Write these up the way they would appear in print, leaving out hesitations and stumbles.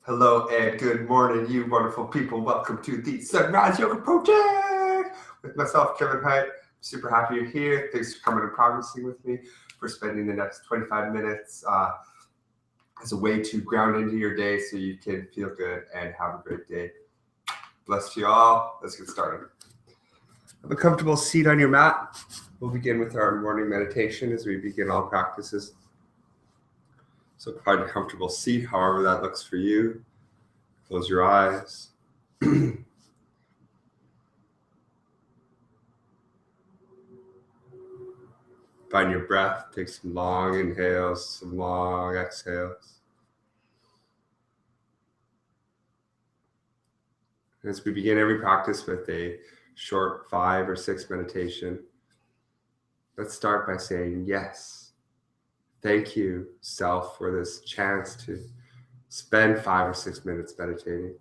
Hello and good morning, you wonderful people. Welcome to the Sunrise Yoga Project with myself, Kevin Heidt. Super happy you're here. Thanks for coming and progressing with me, for spending the next 25 minutes as a way to ground into your day so you can feel good and have a great day. Bless you all. Let's get started. Have a comfortable seat on your mat. We'll begin with our morning meditation as we begin all practices. So find a comfortable seat, however that looks for you. Close your eyes. Find your breath. Take some long inhales, some long exhales. As we begin every practice with a short 5 or 6 meditation, let's start by saying yes. Thank you, self, for this chance to spend 5 or 6 minutes meditating.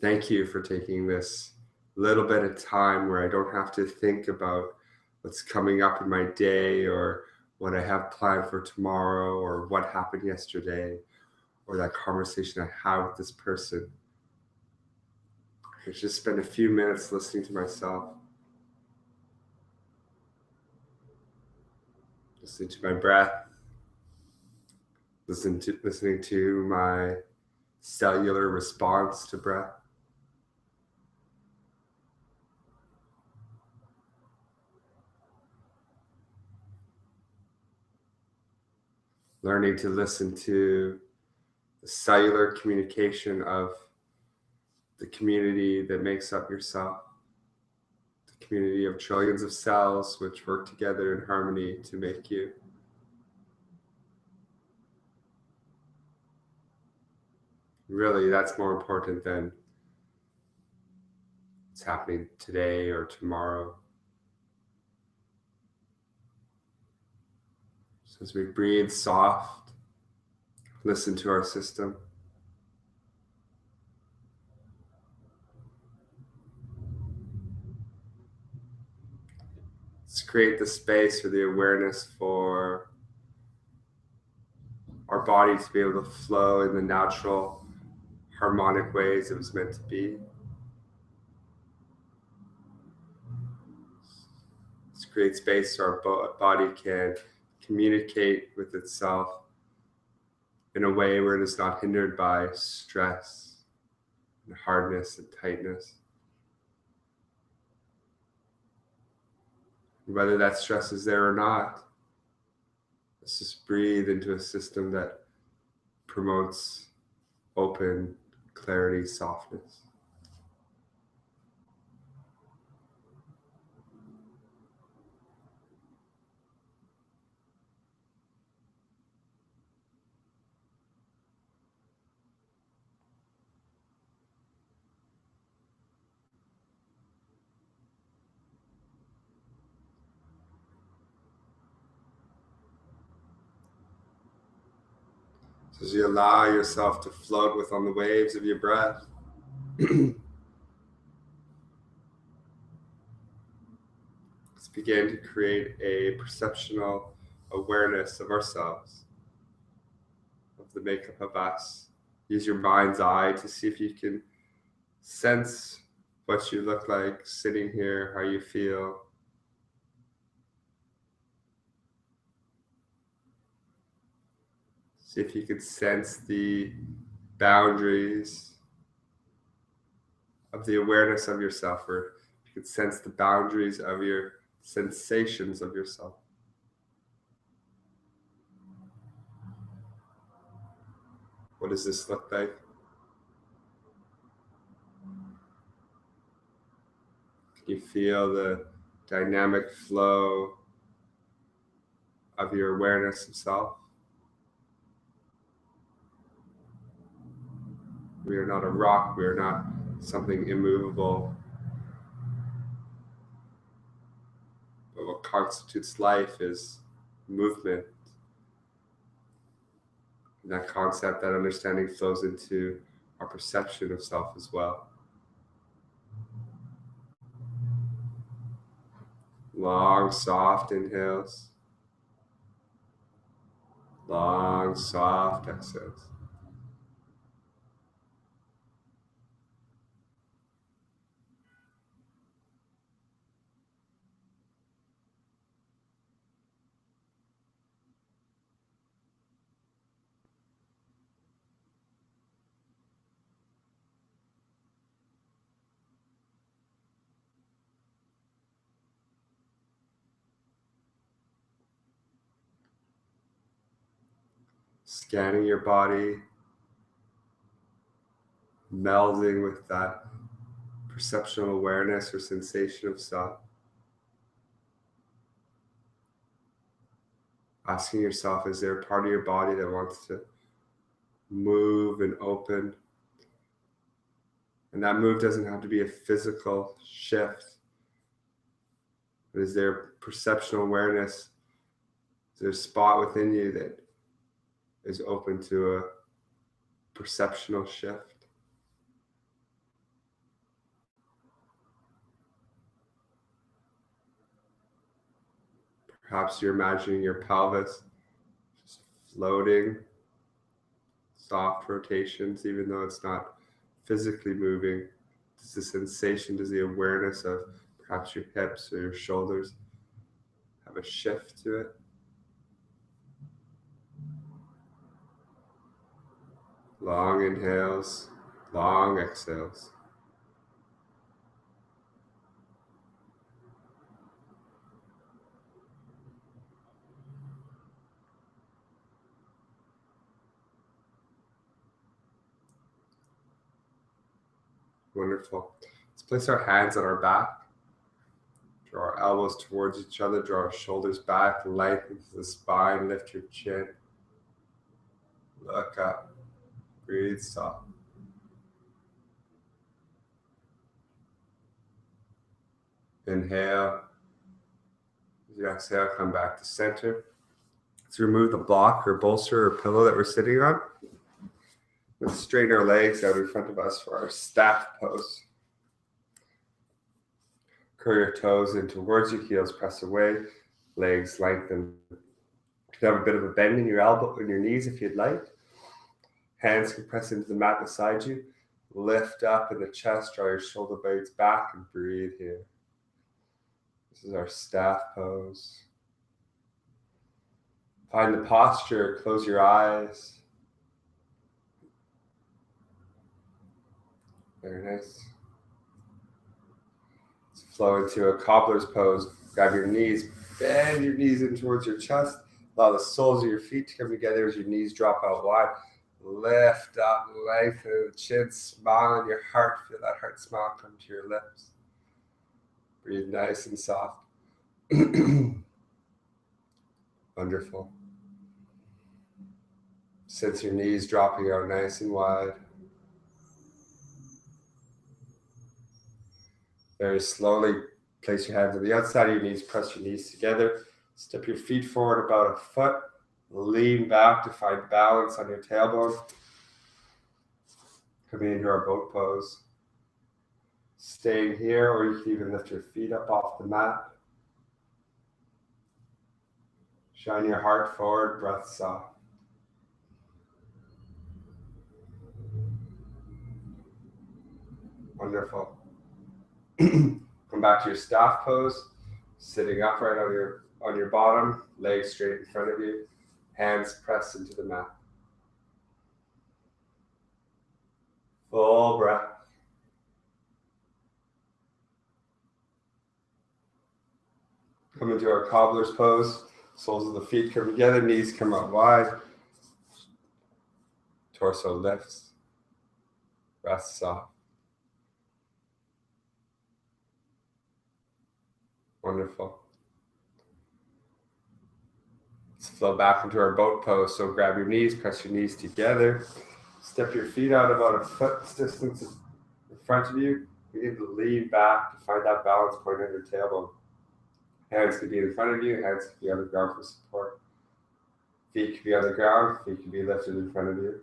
Thank you for taking this little bit of time where I don't have to think about what's coming up in my day or what I have planned for tomorrow or what happened yesterday or that conversation I had with this person. I just spend a few minutes listening to myself, listening to my breath, listening to my cellular response to breath. Learning to listen to the cellular communication of the community that makes up yourself, the community of trillions of cells which work together in harmony to make you. Really, that's more important than what's happening today or tomorrow. So as we breathe soft, listen to our system. Let's create the space for the awareness for our body to be able to flow in the natural, harmonic ways it was meant to be. Let's create space so our body can communicate with itself in a way where it is not hindered by stress and hardness and tightness. Whether that stress is there or not, let's just breathe into a system that promotes open, clarity, softness. So as you allow yourself to float with on the waves of your breath, let's begin to create a perceptual awareness of ourselves, of the makeup of us. Use your mind's eye to see if you can sense what you look like sitting here, how you feel. See if you could sense the boundaries of the awareness of yourself, or you could sense the boundaries of your sensations of yourself. What does this look like? Can you feel the dynamic flow of your awareness of self? We are not a rock, we are not something immovable. But what constitutes life is movement. And that concept, that understanding flows into our perception of self as well. Long, soft inhales. Long, soft exhales. Scanning your body, melding with that perceptual awareness or sensation of self. Asking yourself, is there a part of your body that wants to move and open? And that move doesn't have to be a physical shift. But is there perceptual awareness? Is there a spot within you that is open to a perceptual shift? Perhaps you're imagining your pelvis just floating, soft rotations, even though it's not physically moving. Does the sensation, does the awareness of perhaps your hips or your shoulders have a shift to it? Long inhales, long exhales. Wonderful. Let's place our hands on our back. Draw our elbows towards each other. Draw our shoulders back. Lengthen the spine. Lift your chin. Look up. Breathe soft. Inhale. As you exhale, come back to center. Let's remove the block or bolster or pillow that we're sitting on. Let's straighten our legs out in front of us for our staff pose. Curl your toes in towards your heels, press away, legs lengthen. You can have a bit of a bend in your elbow and your knees if you'd like. Hands can press into the mat beside you. Lift up in the chest, draw your shoulder blades back and breathe here. This is our staff pose. Find the posture, close your eyes. Very nice. Let's flow into a cobbler's pose. Grab your knees, bend your knees in towards your chest. Allow the soles of your feet to come together as your knees drop out wide. Lift up, lengthen the chin, smile in your heart. Feel that heart smile come to your lips. Breathe nice and soft. Wonderful. Sense your knees dropping out nice and wide. Very slowly, place your hands on the outside of your knees, press your knees together. Step your feet forward about a foot. Lean back to find balance on your tailbone. Coming into our boat pose. Staying here, or you can even lift your feet up off the mat. Shine your heart forward, breath soft. Wonderful. Come back to your staff pose, sitting upright on your bottom, legs straight in front of you, hands pressed into the mat. Full breath. Come into our cobbler's pose. Soles of the feet come together, knees come out wide. Torso lifts. Breath soft. Wonderful. Let's flow back into our boat pose. So grab your knees, press your knees together. Step your feet out about a foot's distance in front of you. Begin to lean back to find that balance point on your tailbone. Hands could be in front of you, hands could be on the ground for support. Feet could be on the ground, feet could be lifted in front of you.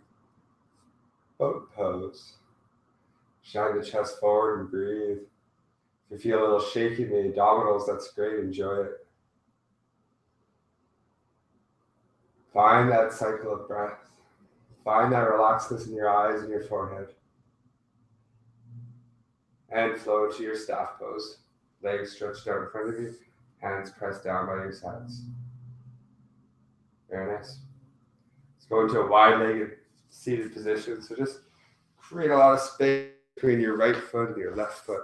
Boat pose. Shine the chest forward and breathe. If you feel a little shaky in the abdominals, that's great, enjoy it. Find that cycle of breath. Find that relaxedness in your eyes and your forehead. And flow into your staff pose. Legs stretched out in front of you. Hands pressed down by your sides. Very nice. Let's go into a wide-legged seated position. So just create a lot of space between your right foot and your left foot.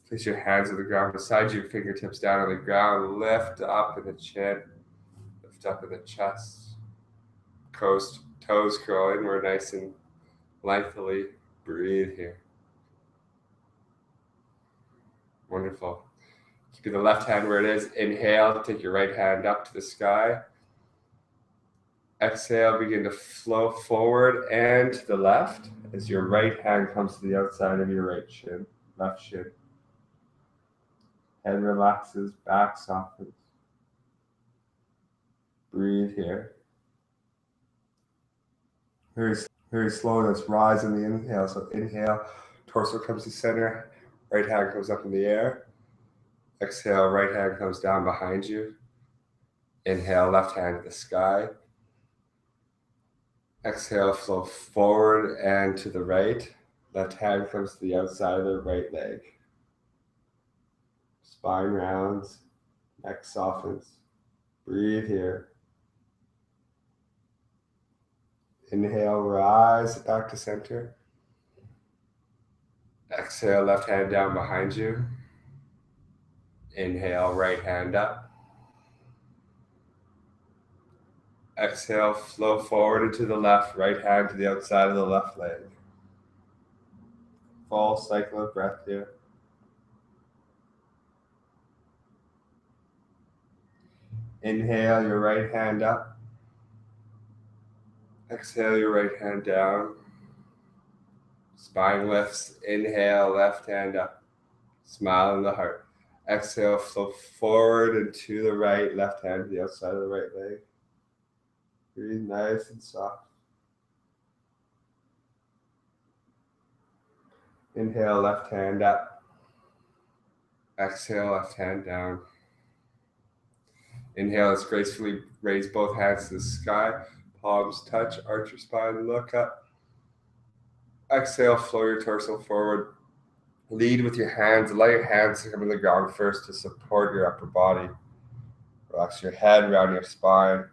Place your hands on the ground beside you, fingertips down on the ground. Lift up in the chin. Lift up in the chest. Toes curl inward nice and lengthily. Breathe here. Wonderful. Keep the left hand where it is. Inhale, take your right hand up to the sky. Exhale, begin to flow forward and to the left as your right hand comes to the outside of your right shin, left shin. Head relaxes, back softens. Breathe here. Very slow. Let's rise in the inhale. So inhale, torso comes to center, right hand comes up in the air. Exhale, right hand comes down behind you. Inhale, left hand to the sky. Exhale, flow forward and to the right. Left hand comes to the outside of the right leg. Spine rounds, neck softens. Breathe here. Inhale, rise back to center. Exhale, left hand down behind you. Inhale, right hand up. Exhale, flow forward into the left, right hand to the outside of the left leg. Full cycle of breath here. Inhale, your right hand up. Exhale, your right hand down. Spine lifts. Inhale, left hand up. Smile in the heart. Exhale, flow forward and to the right, left hand to the outside of the right leg. Breathe nice and soft. Inhale, left hand up. Exhale, left hand down. Inhale, let's gracefully raise both hands to the sky. Palms touch, arch your spine, look up. Exhale, flow your torso forward. Lead with your hands. Allow your hands to come to the ground first to support your upper body. Relax your head around your spine.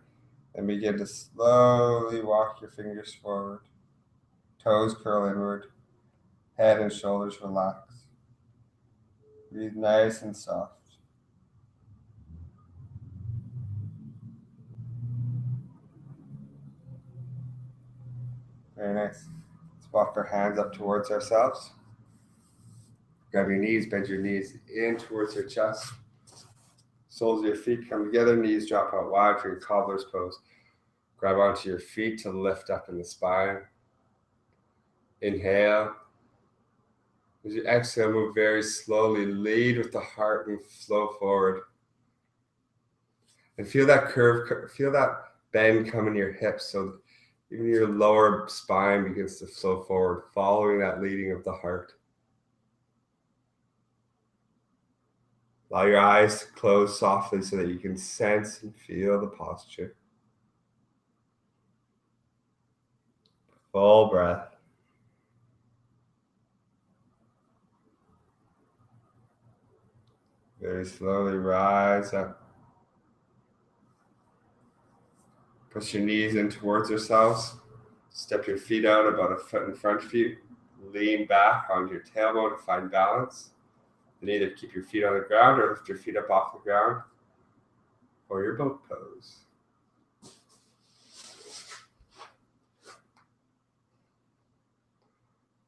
And begin to slowly walk your fingers forward. Toes curl inward. Head and shoulders relax. Breathe nice and soft. Very nice. Let's walk our hands up towards ourselves. Grab your knees, bend your knees in towards your chest. Soles of your feet come together, knees drop out wide for your cobbler's pose. Grab onto your feet to lift up in the spine. Inhale. As you exhale, move very slowly. Lead with the heart and flow forward. And feel that curve, feel that bend come in your hips so even your lower spine begins to flow forward, following that leading of the heart. Allow your eyes to close softly so that you can sense and feel the posture. Full breath. Very slowly rise up. Push your knees in towards yourselves. Step your feet out about a foot in front of you. Lean back onto your tailbone to find balance. Then either keep your feet on the ground or lift your feet up off the ground for your boat pose.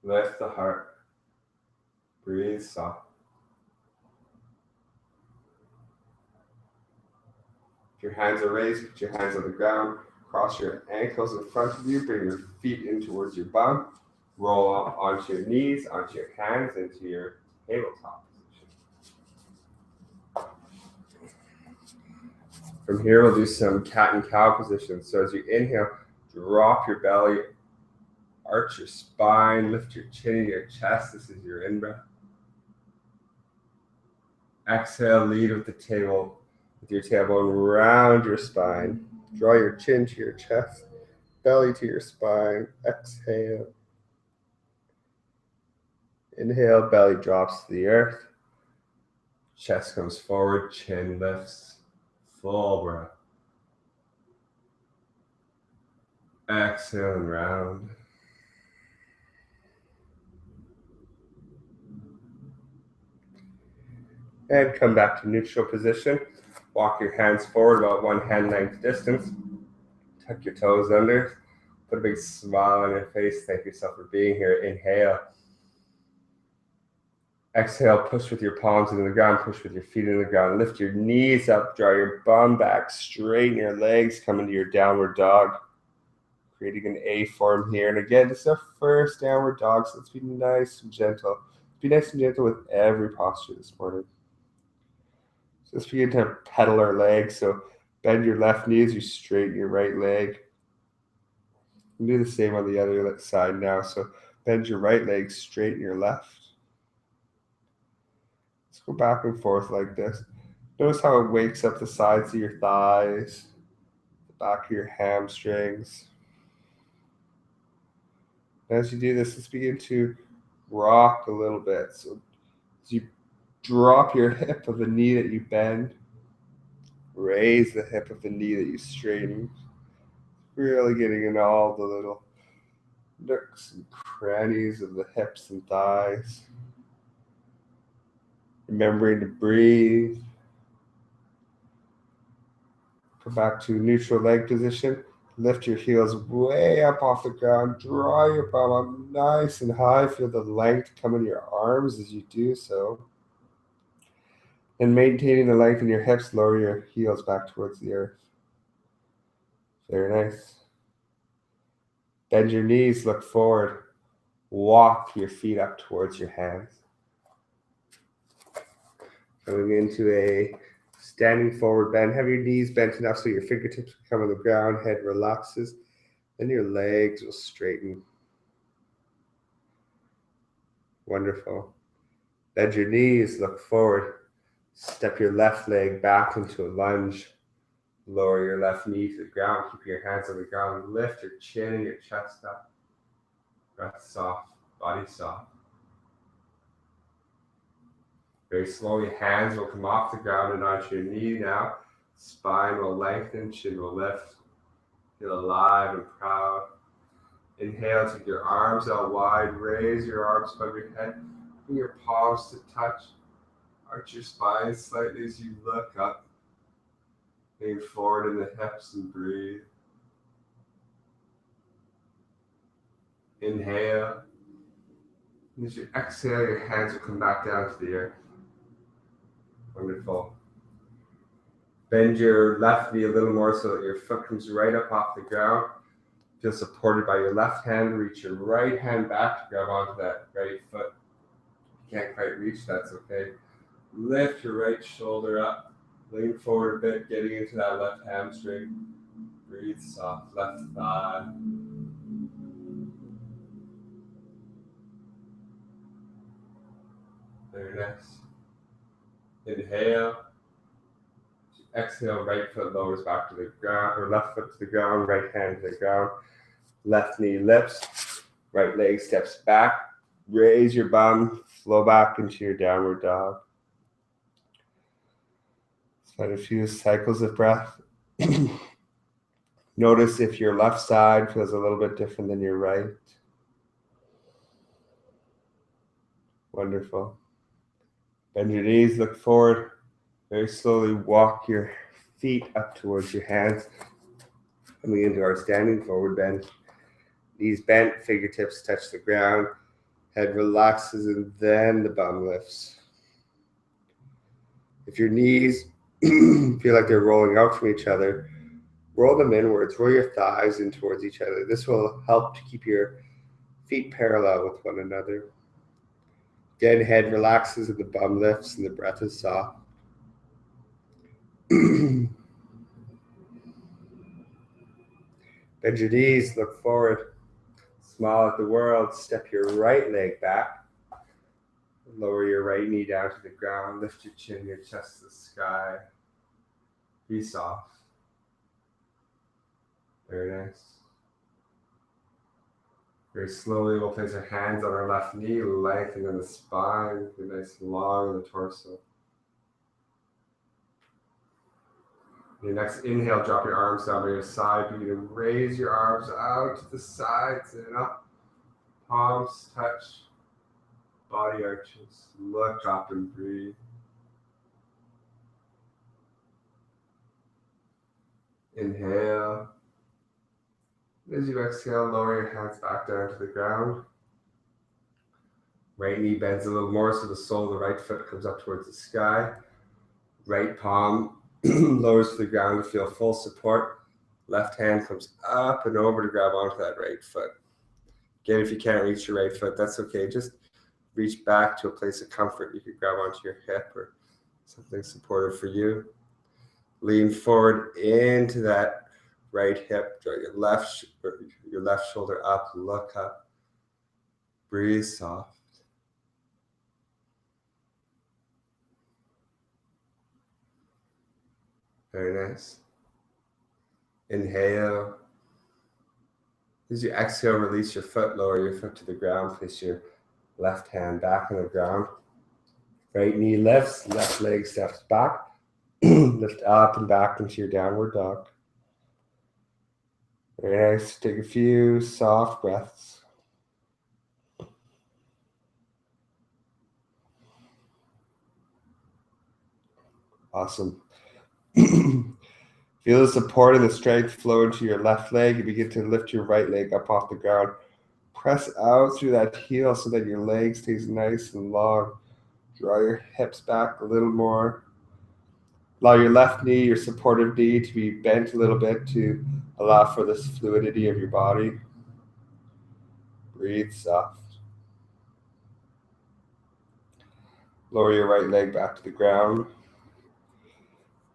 Lift the heart. Breathe soft. If your hands are raised, put your hands on the ground. Cross your ankles in front of you. Bring your feet in towards your bum. Roll up onto your knees, onto your hands, into your tabletop position. From here, we'll do some cat and cow positions. So as you inhale, drop your belly, arch your spine, lift your chin and your chest. This is your in-breath. Exhale, lead with the With your tailbone round your spine. Draw your chin to your chest, belly to your spine. Exhale. Inhale, belly drops to the earth. Chest comes forward, chin lifts. Full breath. Exhale and round. And come back to neutral position. Walk your hands forward about 1 hand length distance. Tuck your toes under. Put a big smile on your face. Thank yourself for being here. Inhale. Exhale, push with your palms into the ground. Push with your feet into the ground. Lift your knees up. Draw your bum back. Straighten your legs. Come into your downward dog. Creating an A form here. And again, this is our first downward dog, so let's be nice and gentle. Be nice and gentle with every posture this morning. So let's begin to pedal our legs. So bend your left knee as you straighten your right leg. And do the same on the other side now. So bend your right leg, straighten your left. Let's go back and forth like this. Notice how it wakes up the sides of your thighs, the back of your hamstrings. As you do this, let's begin to rock a little bit. So as you drop your hip of the knee that you bend, raise the hip of the knee that you straighten. Really getting in all the little nooks and crannies of the hips and thighs. Remembering to breathe. Come back to neutral leg position. Lift your heels way up off the ground. Draw your bum up nice and high. Feel the length come in your arms as you do so. And maintaining the length in your hips, lower your heels back towards the earth. Very nice. Bend your knees, look forward. Walk your feet up towards your hands. Going into a standing forward bend. Have your knees bent enough so your fingertips can come on the ground, head relaxes. Then your legs will straighten. Wonderful. Bend your knees, look forward. Step your left leg back into a lunge. Lower your left knee to the ground. Keep your hands on the ground. Lift your chin and your chest up. Breath soft, body soft. Very slowly, hands will come off the ground and onto your knee now. Spine will lengthen, chin will lift. Feel alive and proud. Inhale, take your arms out wide. Raise your arms above your head. Bring your palms to touch. Arch your spine slightly as you look up. Lean forward in the hips and breathe. Inhale. And as you exhale, your hands will come back down to the earth. Wonderful. Bend your left knee a little more so that your foot comes right up off the ground. Feel supported by your left hand. Reach your right hand back to grab onto that right foot. If you can't quite reach, that's okay. Lift your right shoulder up. Lean forward a bit, getting into that left hamstring. Breathe soft, left thigh. Very nice. Inhale. Exhale, right foot lowers back to the ground, or left foot to the ground, right hand to the ground. Left knee lifts, right leg steps back. Raise your bum, flow back into your downward dog. Let a few cycles of breath. Notice if your left side feels a little bit different than your right. Wonderful. Bend your knees, look forward. Very slowly walk your feet up towards your hands. Coming into our standing forward bend. Knees bent, fingertips touch the ground. Head relaxes and then the bum lifts. If your knees feel like they're rolling out from each other, roll them inwards, roll your thighs in towards each other. This will help to keep your feet parallel with one another. Again, head relaxes and the bum lifts and the breath is soft. Bend your knees, look forward, smile at the world, step your right leg back, lower your right knee down to the ground, lift your chin, your chest to the sky. Be soft. Very nice. Very slowly, we'll place our hands on our left knee, lengthening the spine, get nice and long in the torso. Your next inhale, drop your arms down by your side. Begin to raise your arms out to the sides and up. Palms touch, body arches. Look up and breathe. Inhale. As you exhale, lower your hands back down to the ground. Right knee bends a little more so the sole of the right foot comes up towards the sky. Right palm lowers to the ground to feel full support. Left hand comes up and over to grab onto that right foot. Again, if you can't reach your right foot, that's okay. Just reach back to a place of comfort. You could grab onto your hip or something supportive for you. Lean forward into that right hip. Draw your left shoulder up. Look up. Breathe soft. Very nice. Inhale. As you exhale, release your foot, lower your foot to the ground, place your left hand back on the ground. Right knee lifts, left leg steps back. Lift up and back into your downward dog. Very nice. Take a few soft breaths. Awesome. Feel the support and the strength flow into your left leg. You begin to lift your right leg up off the ground. Press out through that heel so that your leg stays nice and long. Draw your hips back a little more. Allow your left knee, your supportive knee, to be bent a little bit to allow for this fluidity of your body. Breathe soft. Lower your right leg back to the ground.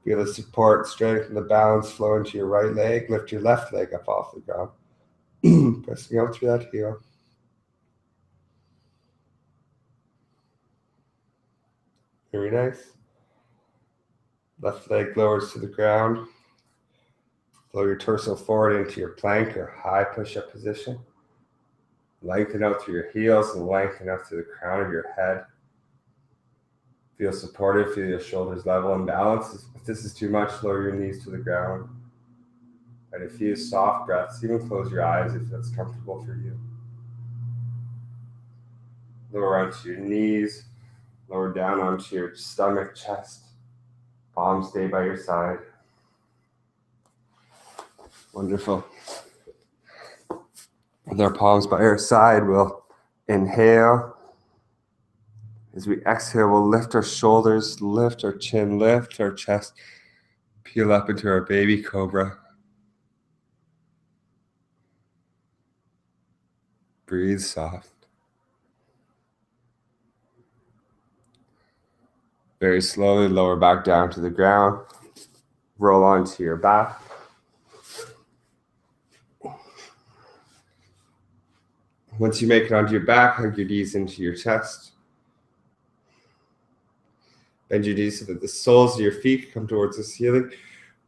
Feel the support, strength, and the balance flow into your right leg. Lift your left leg up off the ground. Pressing out through that heel. Very nice. Left leg lowers to the ground. Flow your torso forward into your plank or high push-up position. Lengthen out through your heels and lengthen out through the crown of your head. Feel supportive, feel your shoulders level and balanced. If this is too much, lower your knees to the ground. And a few soft breaths, even close your eyes if that's comfortable for you. Lower onto your knees, lower down onto your stomach, chest. Palms stay by your side. Wonderful. With our palms by our side, we'll inhale. As we exhale, we'll lift our shoulders, lift our chin, lift our chest, peel up into our baby cobra. Breathe soft. Very slowly lower back down to the ground. Roll onto your back. Once you make it onto your back, hug your knees into your chest. Bend your knees so that the soles of your feet come towards the ceiling.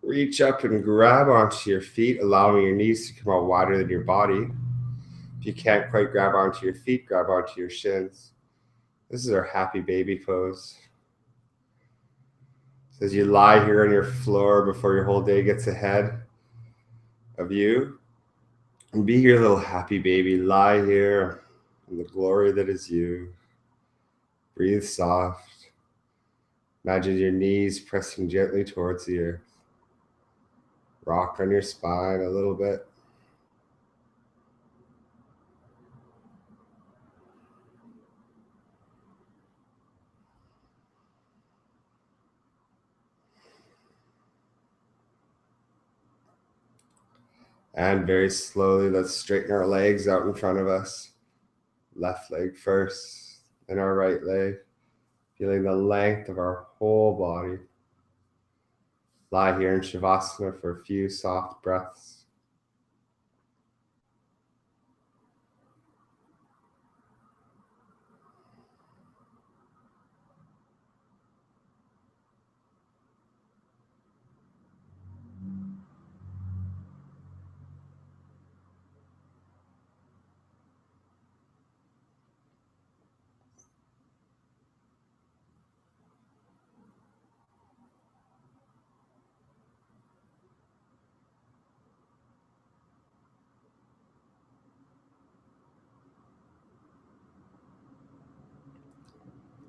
Reach up and grab onto your feet, allowing your knees to come out wider than your body. If you can't quite grab onto your feet, grab onto your shins. This is our happy baby pose. So as you lie here on your floor before your whole day gets ahead of you, and be your little happy baby. Lie here in the glory that is you. Breathe soft. Imagine your knees pressing gently towards the earth. Rock on your spine a little bit. And very slowly, let's straighten our legs out in front of us. Left leg first, then our right leg. Feeling the length of our whole body. Lie here in Shavasana for a few soft breaths.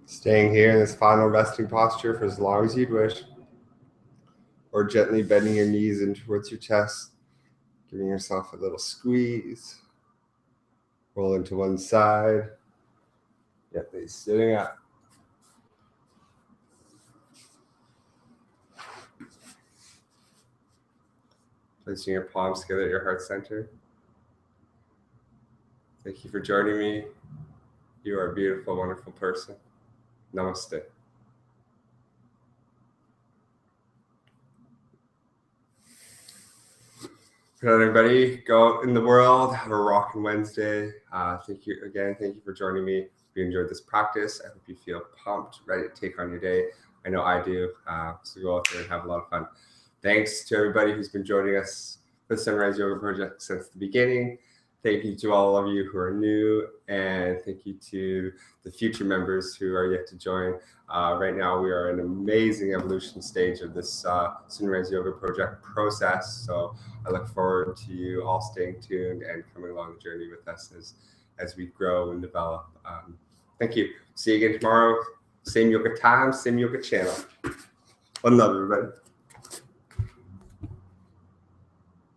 Staying here in this final resting posture for as long as you'd wish, or gently bending your knees in towards your chest, giving yourself a little squeeze. Roll into one side, gently sitting up. Placing your palms together at your heart center. Thank you for joining me. You are a beautiful, wonderful person. Namaste. Hello, everybody. Go out in the world. Have a rocking Wednesday. Thank you again. Thank you for joining me. If you enjoyed this practice, I hope you feel pumped, ready to take on your day. I know I do. So go out there and have a lot of fun. Thanks to everybody who's been joining us for the Sunrise Yoga Project since the beginning. Thank you to all of you who are new, and thank you to the future members who are yet to join. Right now, we are in an amazing evolution stage of this Sunrise Yoga Project process. So I look forward to you all staying tuned and coming along the journey with us as we grow and develop. Thank you. See you again tomorrow. Same yoga time, same yoga channel. One love, everybody.